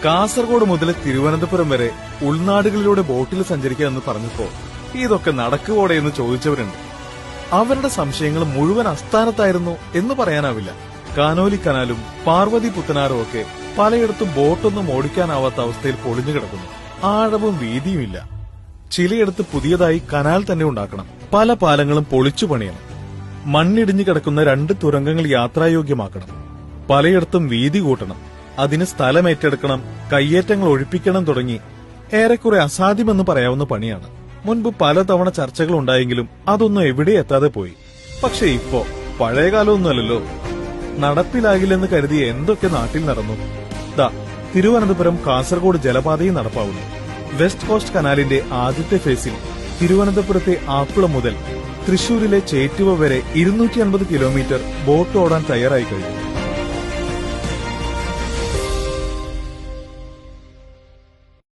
കാസർഗോഡ് മുതൽ തിരുവനന്തപുരം വരെ ഉൾനാടുകളിലൂടെ ബോട്ടിൽ സഞ്ചരിക്കാമെന്ന് പറഞ്ഞപ്പോ ഇതൊക്കെ നടക്കുവോടെയെന്ന് ചോദിച്ചവരുണ്ട്. അവരുടെ സംശയങ്ങൾ മുഴുവൻ അസ്ഥാനത്തായിരുന്നു എന്ന് പറയാനാവില്ല. കാനോലി കനാലും പാർവതി പുത്തനാറും ഒക്കെ പലയിടത്തും ബോട്ടൊന്നും ഓടിക്കാനാവാത്ത അവസ്ഥയിൽ പൊളിഞ്ഞു കിടക്കുന്നു. ആഴവും വീതിയുമില്ല. ചിലയിടത്ത് പുതിയതായി കനാൽ തന്നെ ഉണ്ടാക്കണം. പല പാലങ്ങളും പൊളിച്ചു പണിയണം. മണ്ണിടിഞ്ഞു കിടക്കുന്ന 2 തുരങ്കങ്ങൾ യാത്രായോഗ്യമാക്കണം. പലയിടത്തും വീതി കൂട്ടണം. അതിന് സ്ഥലം ഏറ്റെടുക്കണം, കയ്യേറ്റങ്ങൾ ഒഴിപ്പിക്കണം തുടങ്ങി ഏറെക്കുറെ അസാധ്യമെന്ന് പറയാവുന്ന പണിയാണ്. മുൻപ് പലതവണ ചർച്ചകൾ ഉണ്ടായെങ്കിലും അതൊന്നും എവിടെ എത്താതെ പോയി. പക്ഷെ ഇപ്പോ പഴയകാലമൊന്നുമല്ലല്ലോ. നടപ്പിലാകില്ലെന്ന് കരുതി എന്തൊക്കെ നാട്ടിൽ നടന്നു. തിരുവനന്തപുരം കാസർഗോഡ് ജലപാതയും നടപ്പാവുന്നു. വെസ്റ്റ് കോസ്റ്റ് കനാലിന്റെ ആദ്യത്തെ ഫേസിൽ തിരുവനന്തപുരത്തെ ആക്കുളം മുതൽ തൃശൂരിലെ ചേറ്റുവ വരെ 250 കിലോമീറ്റർ ബോട്ട് ഓടാൻ തയ്യാറായി കഴിഞ്ഞു.